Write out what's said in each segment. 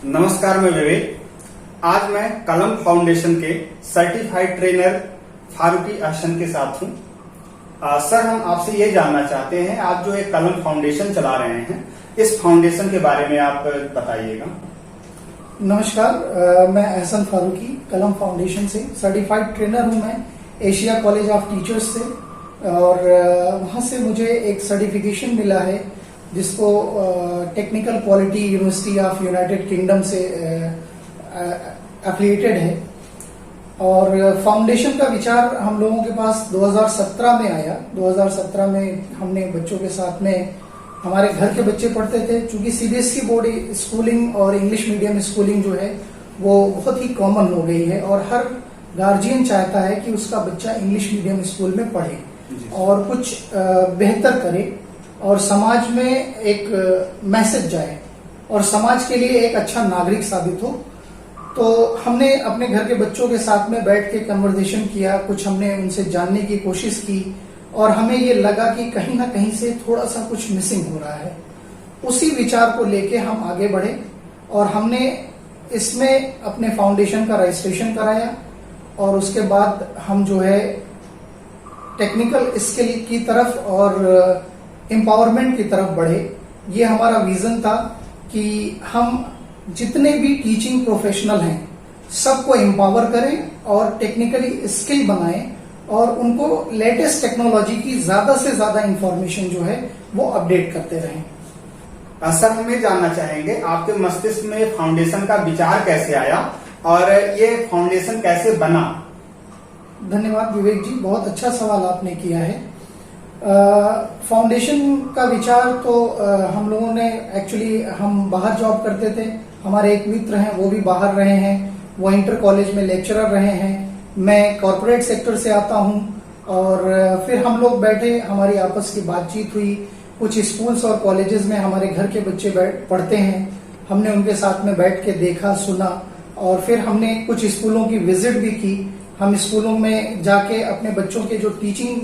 नमस्कार, मैं विवेक। आज मैं कलम फाउंडेशन के सर्टिफाइड ट्रेनर फारूकी अहसन के साथ हूँ। सर, हम आपसे ये जानना चाहते हैं, आप जो एक कलम फाउंडेशन चला रहे हैं, इस फाउंडेशन के बारे में आप बताइएगा। नमस्कार, मैं अहसन फारूकी कलम फाउंडेशन से सर्टिफाइड ट्रेनर हूँ। मैं एशिया कॉलेज ऑफ टीचर्स से, और वहाँ से मुझे एक सर्टिफिकेशन मिला है जिसको technical quality university of United kingdom से एफिलिएटेड है। और फाउंडेशन का विचार हम लोगों के पास 2017 में आया। 2017 में हमने बच्चों के साथ में, हमारे घर के बच्चे पढ़ते थे, चूंकि सीबीएसई बोर्ड स्कूलिंग और इंग्लिश मीडियम स्कूलिंग जो है वो बहुत ही कॉमन हो गई है, और हर गार्जियन चाहता है कि उसका बच्चा इंग्लिश मीडियम स्कूल में पढ़े और कुछ बेहतर करे और समाज में एक मैसेज जाए और समाज के लिए एक अच्छा नागरिक साबित हो। तो हमने अपने घर के बच्चों के साथ में बैठ के कन्वर्सेशन किया, कुछ हमने उनसे जानने की कोशिश की, और हमें ये लगा कि कहीं ना कहीं से थोड़ा सा कुछ मिसिंग हो रहा है। उसी विचार को लेके हम आगे बढ़े और हमने इसमें अपने फाउंडेशन का रजिस्ट्रेशन कराया, और उसके बाद हम जो है टेक्निकल स्किल की तरफ और एम्पावरमेंट की तरफ बढ़े। ये हमारा विजन था कि हम जितने भी टीचिंग प्रोफेशनल हैं सबको एम्पावर करें और टेक्निकली स्किल बनाएं और उनको लेटेस्ट टेक्नोलॉजी की ज्यादा से ज्यादा इंफॉर्मेशन जो है वो अपडेट करते रहें। सर, हम ये जानना चाहेंगे, आपके मस्तिष्क में फाउंडेशन का विचार कैसे आया और ये फाउंडेशन कैसे बना? धन्यवाद विवेक जी, बहुत अच्छा सवाल आपने किया है। फाउंडेशन का विचार तो हम लोगों ने एक्चुअली, हम बाहर जॉब करते थे, हमारे एक मित्र हैं वो भी बाहर रहे हैं, वो इंटर कॉलेज में लेक्चरर रहे हैं, मैं कॉरपोरेट सेक्टर से आता हूं, और फिर हम लोग बैठे, हमारी आपस की बातचीत हुई। कुछ स्कूल्स और कॉलेजेस में हमारे घर के बच्चे पढ़ते हैं, हमने उनके साथ में बैठ के देखा, सुना, और फिर हमने कुछ स्कूलों की विजिट भी की। हम स्कूलों में जाके अपने बच्चों के जो टीचिंग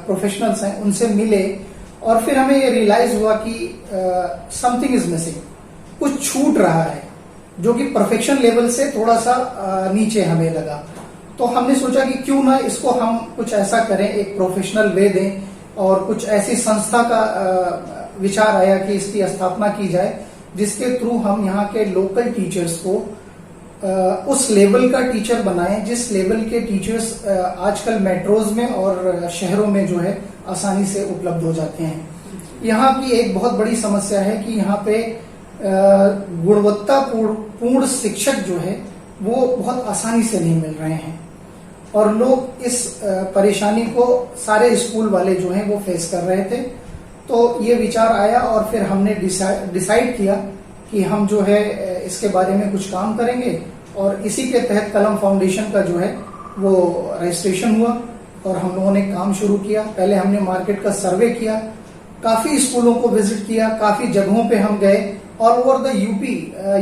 प्रोफेशनल्स हैं उनसे मिले, और फिर हमें ये रियलाइज हुआ कि समथिंग इज मिसिंग, कुछ छूट रहा है जो कि परफेक्शन लेवल से थोड़ा सा नीचे हमें लगा। तो हमने सोचा कि क्यों ना इसको हम कुछ ऐसा करें, एक प्रोफेशनल वे दें, और कुछ ऐसी संस्था का विचार आया कि इसकी स्थापना की जाए जिसके थ्रू हम यहाँ के लोकल टीचर्स को उस लेवल का टीचर बनाएं जिस लेवल के टीचर्स आजकल मेट्रोज में और शहरों में जो है आसानी से उपलब्ध हो जाते हैं। यहाँ की एक बहुत बड़ी समस्या है कि यहाँ पे गुणवत्तापूर्ण शिक्षक जो है वो बहुत आसानी से नहीं मिल रहे हैं, और लोग इस परेशानी को सारे स्कूल वाले जो हैं वो फेस कर रहे थे। तो ये विचार आया और फिर हमने डिसाइड किया कि हम जो है इसके बारे में कुछ काम करेंगे, और इसी के तहत कलम फाउंडेशन का जो है वो रजिस्ट्रेशन हुआ और हम लोगों ने काम शुरू किया। पहले हमने मार्केट का सर्वे किया, काफी स्कूलों को विजिट किया, काफी जगहों पे हम गए, all over the UP,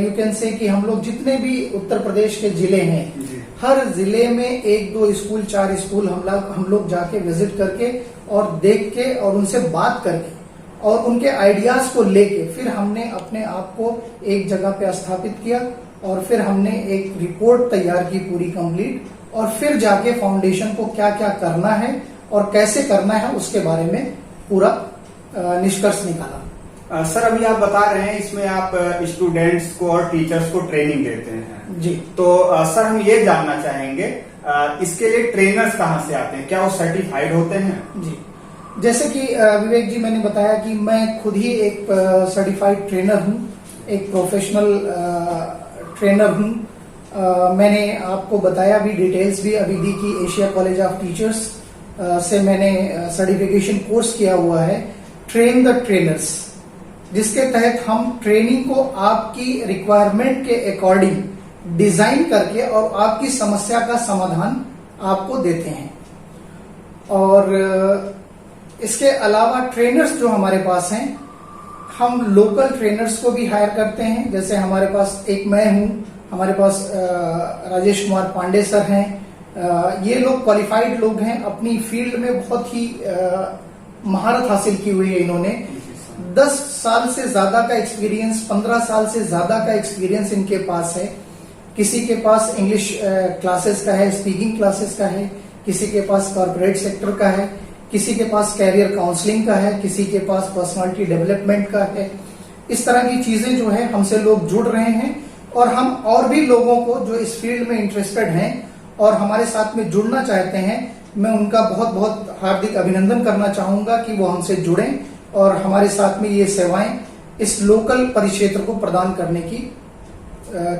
you can say कि हम लोग जितने भी उत्तर प्रदेश के जिले हैं, हर जिले में 1-2 स्कूल, 4 स्कूल हम लोग जाके विजिट करके और देख के और उनसे बात करके और उनके आइडियाज को लेके फिर हमने अपने आप को एक जगह पे स्थापित किया, और फिर हमने एक रिपोर्ट तैयार की पूरी कंप्लीट, और फिर जाके फाउंडेशन को क्या क्या करना है और कैसे करना है उसके बारे में पूरा निष्कर्ष निकाला। सर, अभी आप बता रहे हैं इसमें आप स्टूडेंट्स को और टीचर्स को ट्रेनिंग देते हैं जी। तो सर, हम ये जानना चाहेंगे इसके लिए ट्रेनर्स कहाँ से आते हैं, क्या वो सर्टिफाइड होते हैं? जी, जैसे कि विवेक जी मैंने बताया कि मैं खुद ही एक सर्टिफाइड ट्रेनर हूँ, एक प्रोफेशनल ट्रेनर हूँ। मैंने आपको बताया भी, डिटेल्स भी अभी दी कि एशिया कॉलेज ऑफ टीचर्स से मैंने सर्टिफिकेशन कोर्स किया हुआ है, ट्रेन द ट्रेनर्स, जिसके तहत हम ट्रेनिंग को आपकी रिक्वायरमेंट के अकॉर्डिंग डिजाइन करके और आपकी समस्या का समाधान आपको देते हैं। और इसके अलावा ट्रेनर्स जो हमारे पास हैं, हम लोकल ट्रेनर्स को भी हायर करते हैं। जैसे हमारे पास एक मैं हूं, हमारे पास राजेश कुमार पांडे सर हैं। ये लोग क्वालिफाइड लोग हैं, अपनी फील्ड में बहुत ही महारत हासिल की हुई है इन्होंने, 10 साल से ज्यादा का एक्सपीरियंस, 15 साल से ज्यादा का एक्सपीरियंस इनके पास है। किसी के पास इंग्लिश क्लासेस का है, स्पीकिंग क्लासेस का है, किसी के पास कॉर्पोरेट सेक्टर का है, किसी के पास कैरियर काउंसलिंग का है, किसी के पास पर्सनालिटी डेवलपमेंट का है। इस तरह की चीजें जो है हमसे लोग जुड़ रहे हैं, और हम और भी लोगों को जो इस फील्ड में इंटरेस्टेड हैं और हमारे साथ में जुड़ना चाहते हैं, मैं उनका बहुत बहुत हार्दिक अभिनंदन करना चाहूंगा कि वो हमसे जुड़ें और हमारे साथ में ये सेवाएं इस लोकल परिक्षेत्र को प्रदान करने की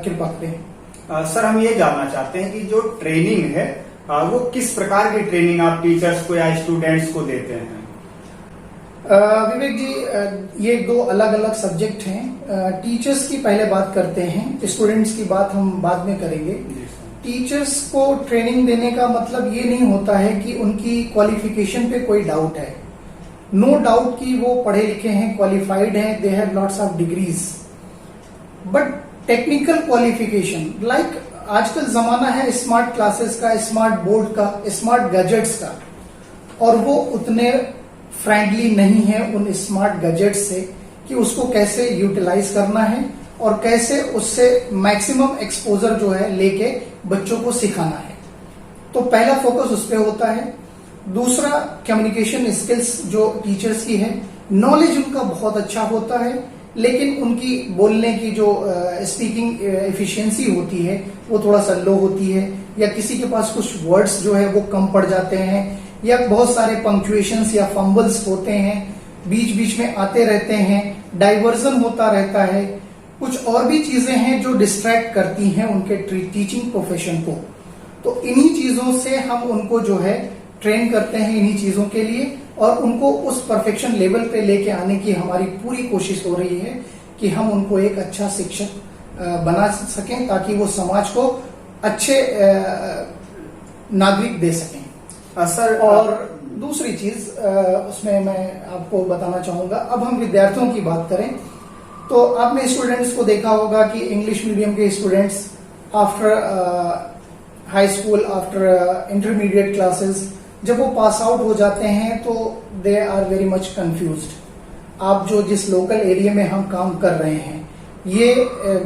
कृपा करें। सर, हम ये जानना चाहते हैं कि जो ट्रेनिंग है वो किस प्रकार की ट्रेनिंग आप टीचर्स को या स्टूडेंट्स को देते हैं? विवेक जी, ये दो अलग अलग सब्जेक्ट हैं। टीचर्स की पहले बात करते हैं, स्टूडेंट्स की बात हम बाद में करेंगे। टीचर्स को ट्रेनिंग देने का मतलब ये नहीं होता है कि उनकी क्वालिफिकेशन पे कोई डाउट है। नो डाउट कि वो पढ़े लिखे हैं, क्वालिफाइड हैं, they have lots of degrees, but technical qualification, like आजकल जमाना है स्मार्ट क्लासेस का, स्मार्ट बोर्ड का, स्मार्ट गैजेट्स का, और वो उतने फ्रेंडली नहीं है उन स्मार्ट गैजेट्स से कि उसको कैसे यूटिलाइज करना है और कैसे उससे मैक्सिमम एक्सपोजर जो है लेके बच्चों को सिखाना है। तो पहला फोकस उस पर होता है। दूसरा, कम्युनिकेशन स्किल्स जो टीचर्स की है, नॉलेज उनका बहुत अच्छा होता है, लेकिन उनकी बोलने की जो स्पीकिंग एफिशिएंसी होती है वो थोड़ा सा लो होती है, या किसी के पास कुछ वर्ड्स जो है वो कम पड़ जाते हैं, या बहुत सारे पंक्चुएशंस या फंबल्स होते हैं, बीच बीच में आते रहते हैं, डाइवर्जन होता रहता है, कुछ और भी चीजें हैं जो डिस्ट्रैक्ट करती हैं उनके टीचिंग प्रोफेशन को। तो इन्हीं चीजों से हम उनको जो है ट्रेन करते हैं, इन्हीं चीजों के लिए, और उनको उस परफेक्शन लेवल पे लेके आने की हमारी पूरी कोशिश हो रही है कि हम उनको एक अच्छा शिक्षक बना सकें, ताकि वो समाज को अच्छे नागरिक दे सकें। सर, और दूसरी चीज उसमें मैं आपको बताना चाहूंगा, अब हम विद्यार्थियों की बात करें तो आपने स्टूडेंट्स को देखा होगा कि इंग्लिश मीडियम के students after high school, after intermediate classes, जब वो पास आउट हो जाते हैं तो they are very much confused. आप जो जिस लोकल एरिया में हम काम कर रहे हैं, ये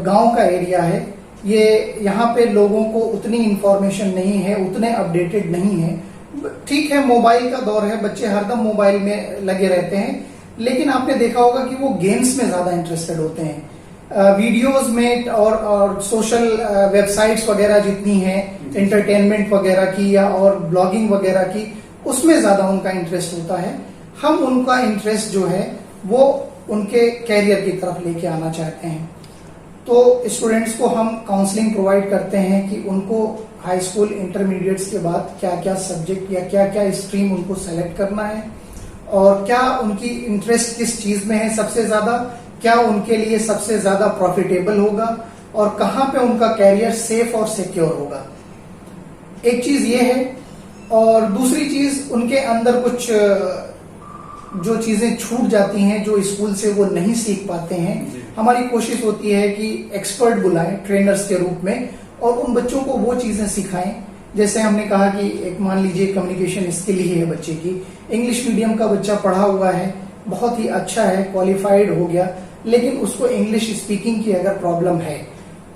गांव का एरिया है, ये यहाँ पे लोगों को उतनी इंफॉर्मेशन नहीं है, उतने अपडेटेड नहीं है। ठीक है, मोबाइल का दौर है, बच्चे हरदम मोबाइल में लगे रहते हैं, लेकिन आपने देखा होगा कि वो गेम्स में ज्यादा इंटरेस्टेड होते हैं, वीडियोस में और सोशल वेबसाइट्स वगैरह जितनी हैं, एंटरटेनमेंट वगैरह की या और ब्लॉगिंग वगैरह की, उसमें ज्यादा उनका इंटरेस्ट होता है। हम उनका इंटरेस्ट जो है वो उनके कैरियर की तरफ लेके आना चाहते हैं। तो स्टूडेंट्स को हम काउंसलिंग प्रोवाइड करते हैं कि उनको हाई स्कूल इंटरमीडिएट्स के बाद क्या क्या सब्जेक्ट या क्या क्या स्ट्रीम उनको सेलेक्ट करना है, और क्या उनकी इंटरेस्ट किस चीज में है सबसे ज्यादा, क्या उनके लिए सबसे ज्यादा प्रॉफिटेबल होगा, और कहाँ पे उनका कैरियर सेफ और सिक्योर होगा। एक चीज ये है, और दूसरी चीज उनके अंदर कुछ जो चीजें छूट जाती हैं जो स्कूल से वो नहीं सीख पाते हैं, हमारी कोशिश होती है कि एक्सपर्ट बुलाएं ट्रेनर्स के रूप में, और उन बच्चों को वो चीजें सिखाएं। जैसे हमने कहा कि एक मान लीजिए कम्युनिकेशन स्किल ही है बच्चे की, इंग्लिश मीडियम का बच्चा पढ़ा हुआ है, बहुत ही अच्छा है, क्वालिफाइड हो गया, लेकिन उसको इंग्लिश स्पीकिंग की अगर प्रॉब्लम है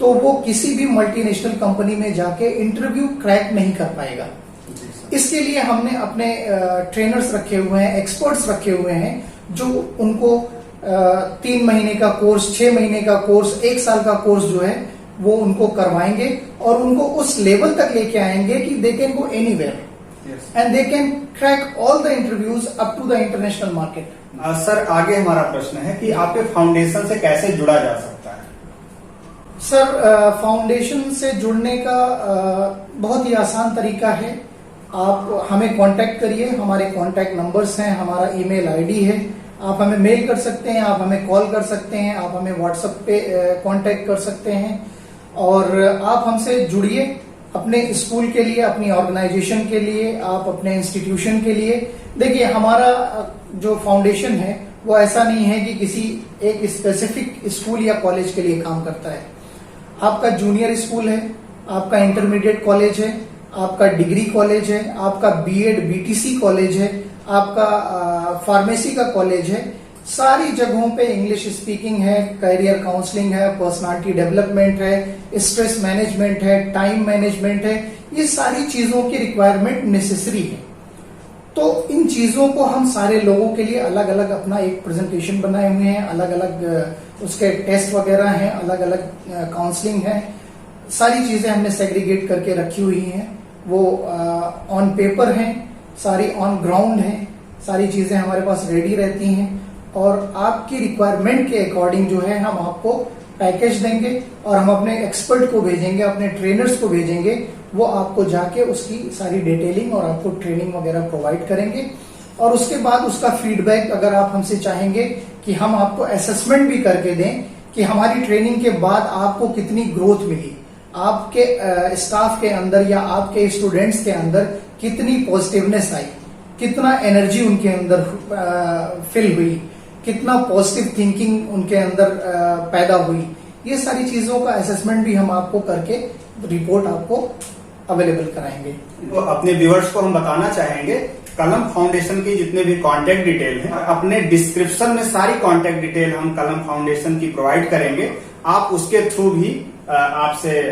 तो वो किसी भी मल्टीनेशनल कंपनी में जाके इंटरव्यू क्रैक नहीं कर पाएगा। इसके लिए हमने अपने ट्रेनर्स रखे हुए हैं, एक्सपर्ट्स रखे हुए हैं, जो उनको 3 महीने का कोर्स, 6 महीने का कोर्स, 1 साल का कोर्स जो है वो उनको करवाएंगे, और उनको उस लेवल तक लेके आएंगे कि they can go anywhere and they can crack all the interviews up to the international market. Sir, आगे हमारा प्रश्न है कि आपके फाउंडेशन से कैसे जुड़ा जा सकता है? सर, फाउंडेशन से जुड़ने का बहुत ही आसान तरीका है। आप हमें कांटेक्ट करिए, हमारे कांटेक्ट नंबर्स हैं, हमारा ईमेल आईडी है, आप हमें मेल कर सकते हैं, आप हमें कॉल कर सकते हैं, आप हमें व्हाट्सएप पे कांटेक्ट कर सकते हैं, और आप हमसे जुड़िए अपने स्कूल के लिए, अपनी ऑर्गेनाइजेशन के लिए, आप अपने इंस्टीट्यूशन के लिए। देखिए, हमारा जो फाउंडेशन है वो ऐसा नहीं है कि किसी एक स्पेसिफिक स्कूल या कॉलेज के लिए काम करता है। आपका जूनियर स्कूल है, आपका इंटरमीडिएट कॉलेज है, आपका डिग्री कॉलेज है, आपका बीएड बीटीसी कॉलेज है, आपका फार्मेसी का कॉलेज है, सारी जगहों पे इंग्लिश स्पीकिंग है, करियर काउंसलिंग है, पर्सनालिटी डेवलपमेंट है, स्ट्रेस मैनेजमेंट है, टाइम मैनेजमेंट है, ये सारी चीजों की रिक्वायरमेंट नेसेसरी है। तो इन चीजों को हम सारे लोगों के लिए अलग अलग अपना एक प्रेजेंटेशन बनाए हुए हैं, अलग अलग उसके टेस्ट वगैरह हैं, अलग अलग काउंसलिंग है, सारी चीजें हमने सेग्रीगेट करके रखी हुई हैं। वो ऑन पेपर हैं, सारी ऑन ग्राउंड हैं, सारी चीजें हमारे पास रेडी रहती हैं और आपकी रिक्वायरमेंट के अकॉर्डिंग जो है हम आपको पैकेज देंगे और हम अपने एक्सपर्ट को भेजेंगे, अपने ट्रेनर्स को भेजेंगे, वो आपको जाके उसकी सारी डिटेलिंग और आपको ट्रेनिंग वगैरह प्रोवाइड करेंगे। और उसके बाद उसका फीडबैक अगर आप हमसे चाहेंगे कि हम आपको असेसमेंट भी करके दें कि हमारी ट्रेनिंग के बाद आपको कितनी ग्रोथ मिली, आपके स्टाफ के अंदर या आपके स्टूडेंट्स के अंदर कितनी पॉजिटिवनेस आई, कितना एनर्जी उनके अंदर फिल हुई, कितना पॉजिटिव थिंकिंग उनके अंदर पैदा हुई, ये सारी चीजों का असेसमेंट भी हम आपको करके रिपोर्ट आपको अवेलेबल कराएंगे। तो अपने व्यूअर्स को हम बताना चाहेंगे कलम फाउंडेशन की जितने भी कांटेक्ट डिटेल हैं अपने डिस्क्रिप्शन में सारी कांटेक्ट डिटेल हम कलम फाउंडेशन की प्रोवाइड करेंगे, आप उसके थ्रू भी आपसे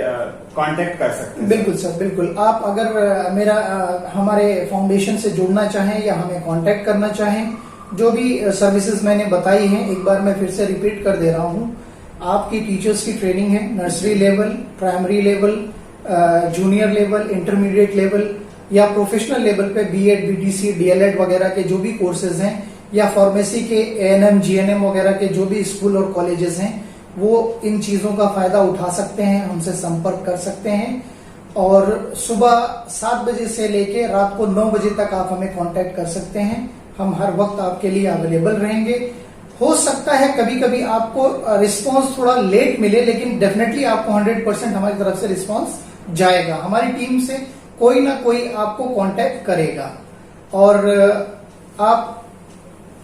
कांटेक्ट कर सकते हैं। बिल्कुल सर, बिल्कुल। आप अगर हमारे फाउंडेशन से जुड़ना चाहें या हमें कांटेक्ट करना चाहें, जो भी सर्विसेज मैंने बताई हैं एक बार मैं फिर से रिपीट कर दे रहा हूं। आपकी टीचर्स की ट्रेनिंग है, nursery level, primary level, junior level, intermediate level या प्रोफेशनल लेवल पे बीएड, बीटीसी, डीएलएड वगैरह के जो भी कोर्सेज हैं या फार्मेसी के एएनएम, जीएनएम वगैरह के जो भी स्कूल और कॉलेजेस हैं, वो इन चीजों का फायदा उठा सकते हैं, हमसे संपर्क कर सकते हैं। और सुबह 7 बजे से लेके रात को 9 बजे तक आप हमें कांटेक्ट कर सकते हैं, हम हर वक्त आपके लिए अवेलेबल रहेंगे। हो सकता है कभी कभी आपको रिस्पांस थोड़ा लेट मिले, लेकिन डेफिनेटली आपको 100% हमारी तरफ से रिस्पांस जाएगा। हमारी टीम से कोई ना कोई आपको कांटेक्ट करेगा। और आप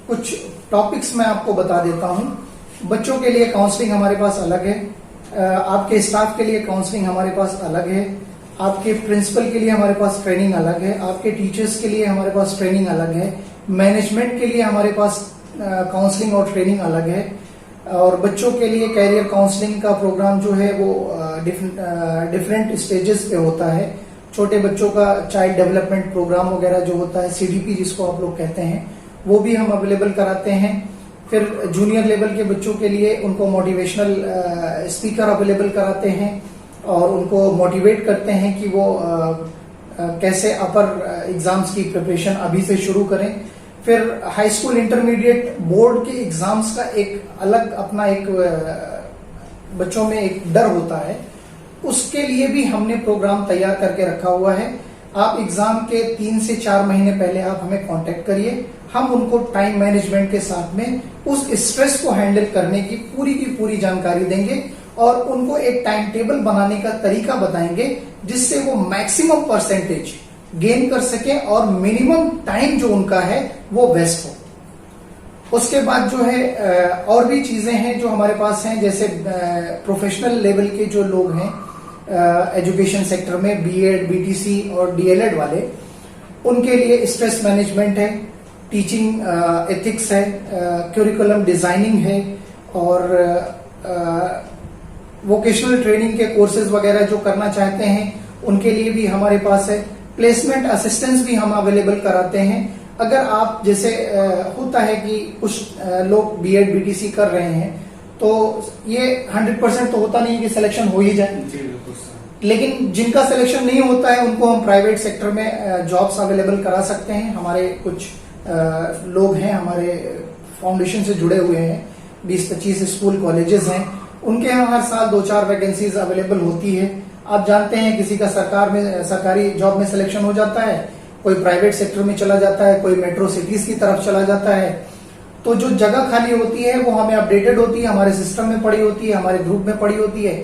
कुछ टॉपिक्स मैं आपको बता देता हूं। बच्चों के लिए काउंसलिंग हमारे पास अलग है, आपके स्टाफ के लिए काउंसलिंग हमारे पास अलग है, आपके प्रिंसिपल के लिए हमारे पास ट्रेनिंग अलग है, आपके टीचर्स के लिए हमारे पास ट्रेनिंग अलग है, मैनेजमेंट के लिए हमारे पास काउंसलिंग और ट्रेनिंग अलग है। और बच्चों के लिए कैरियर काउंसलिंग का प्रोग्राम जो है वो डिफरेंट स्टेजेस पे होता है। छोटे बच्चों का चाइल्ड डेवलपमेंट प्रोग्राम वगैरह जो होता है, सीडीपी जिसको आप लोग कहते हैं, वो भी हम अवेलेबल कराते हैं। फिर जूनियर लेवल के बच्चों के लिए उनको मोटिवेशनल स्पीकर अवेलेबल कराते हैं और उनको मोटिवेट करते हैं कि वो कैसे अपर एग्जाम्स की प्रिपरेशन अभी से शुरू करें। फिर हाई स्कूल, इंटरमीडिएट, बोर्ड के एग्जाम्स का एक अलग अपना एक बच्चों में एक डर होता है, उसके लिए भी हमने प्रोग्राम तैयार करके रखा हुआ है। आप एग्जाम के 3 से 4 महीने पहले आप हमें कांटेक्ट करिए, हम उनको टाइम मैनेजमेंट के साथ में उस स्ट्रेस को हैंडल करने की पूरी जानकारी देंगे और उनको एक टाइम टेबल बनाने का तरीका बताएंगे जिससे वो मैक्सिमम परसेंटेज गेन कर सके और मिनिमम टाइम जो उनका है वो वेस्ट हो। उसके बाद जो है और भी चीजें हैं जो हमारे पास हैं, जैसे प्रोफेशनल लेवल के जो लोग हैं एजुकेशन सेक्टर में, बीएड, बीटीसी और डीएलएड वाले, उनके लिए स्ट्रेस मैनेजमेंट है, टीचिंग एथिक्स है, क्यूरिकुलम डिजाइनिंग है और वोकेशनल ट्रेनिंग के कोर्सेज वगैरह जो करना चाहते हैं उनके लिए भी हमारे पास है। प्लेसमेंट असिस्टेंस भी हम अवेलेबल कराते हैं। अगर आप जैसे होता है कि कुछ लोग बीएड, बीटीसी कर रहे हैं तो ये 100% तो होता नहीं कि सिलेक्शन हो ही जाए, लेकिन जिनका सिलेक्शन नहीं होता है उनको हम प्राइवेट सेक्टर में जॉब्स अवेलेबल करा सकते हैं। हमारे कुछ लोग हैं हमारे फाउंडेशन से जुड़े हुए हैं, 20-25 स्कूल कॉलेजेस हैं, उनके यहाँ हर साल 2-4 वैकेंसीज अवेलेबल होती है। आप जानते हैं किसी का सरकारी जॉब में सिलेक्शन हो जाता है, कोई प्राइवेट सेक्टर में चला जाता है, कोई मेट्रो सिटीज की तरफ चला जाता है, तो जो जगह खाली होती है वो हमें अपडेटेड होती है, हमारे सिस्टम में पड़ी होती है, हमारे ग्रुप में पड़ी होती है,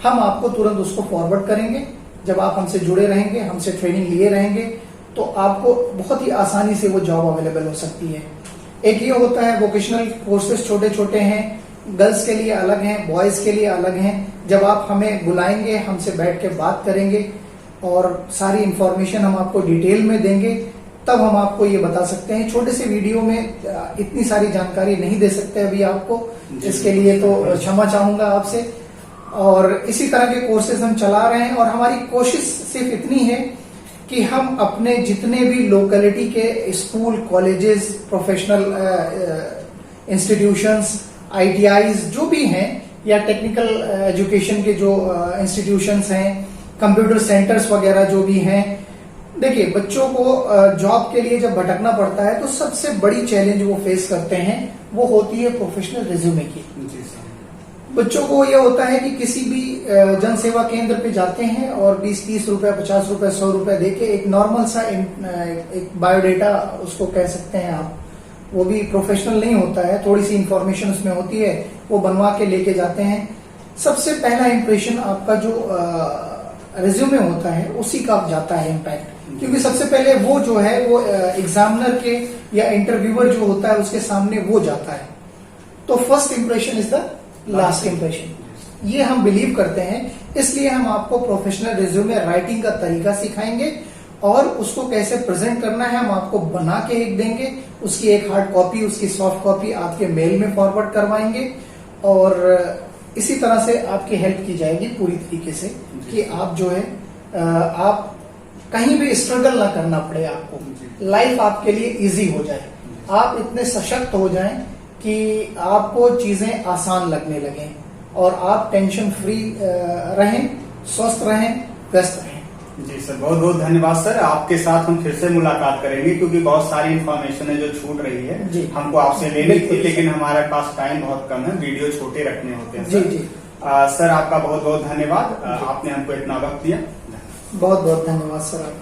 हम आपको तुरंत उसको फॉरवर्ड करेंगे। जब आप हमसे जुड़े रहेंगे, हमसे ट्रेनिंग लिए रहेंगे, तो आपको बहुत ही आसानी से वो जॉब अवेलेबल हो सकती है। एक ये होता है वोकेशनल कोर्सेज छोटे छोटे हैं, गर्ल्स के लिए अलग हैं, बॉयज के लिए अलग हैं। जब आप हमें बुलाएंगे, हमसे बैठ के बात करेंगे और सारी इंफॉर्मेशन हम आपको डिटेल में देंगे। तब हम आपको ये बता सकते हैं। छोटे से वीडियो में इतनी सारी जानकारी नहीं दे सकते अभी आपको, इसके लिए तो क्षमा चाहूंगा आपसे। और इसी तरह के कोर्सेज हम चला रहे हैं और हमारी कोशिश सिर्फ इतनी है कि हम अपने जितने भी लोकेलिटी के school, colleges, professional institutions, ITIs जो भी हैं या टेक्निकल एजुकेशन के जो इंस्टीट्यूशंस हैं, कंप्यूटर सेंटर्स वगैरह जो भी हैं, देखिए बच्चों को जॉब के लिए जब भटकना पड़ता है तो सबसे बड़ी चैलेंज वो फेस करते हैं वो होती है प्रोफेशनल रिज्यूमे की। बच्चों को यह होता है कि किसी भी जन सेवा केंद्र पे जाते हैं और 20-30 रुपए, 50 रुपए, 100 रुपए देके एक नॉर्मल सा एक बायोडेटा उसको कह सकते हैं आप, वो भी प्रोफेशनल नहीं होता है, थोड़ी सी इंफॉर्मेशन उसमें होती है, वो बनवा के लेके जाते हैं। सबसे पहला इंप्रेशन आपका जो रिज्यूमे होता है उसी का जाता है इम्पैक्ट, क्योंकि सबसे पहले वो जो है वो एग्जामिनर के या इंटरव्यूअर जो होता है उसके सामने वो जाता है। तो first impression is the last impression, ये हम बिलीव करते हैं। इसलिए हम आपको प्रोफेशनल रिज्यूमे राइटिंग का तरीका सिखाएंगे और उसको कैसे प्रेजेंट करना है हम आपको बना के एक देंगे, उसकी एक हार्ड कॉपी, उसकी सॉफ्ट कॉपी आपके मेल में फॉरवर्ड करवाएंगे और इसी तरह से आपकी हेल्प की जाएगी पूरी तरीके से कि आप जो है आप कहीं भी स्ट्रगल ना करना पड़े आपको, लाइफ आपके लिए इजी हो जाए, आप इतने सशक्त हो जाएं कि आपको चीजें आसान लगने लगें और आप टेंशन फ्री रहें, स्वस्थ रहें, व्यस्त रहें। जी सर, बहुत बहुत धन्यवाद सर। आपके साथ हम फिर से मुलाकात करेंगे क्योंकि बहुत सारी इन्फॉर्मेशन है जो छूट रही है, हमको आपसे लेनी थी लेकिन हमारे पास टाइम बहुत कम है, वीडियो छोटे रखने होते हैं। जी जी सर आपका बहुत बहुत धन्यवाद, आपने हमको इतना वक्त दिया। बहुत बहुत धन्यवाद सर।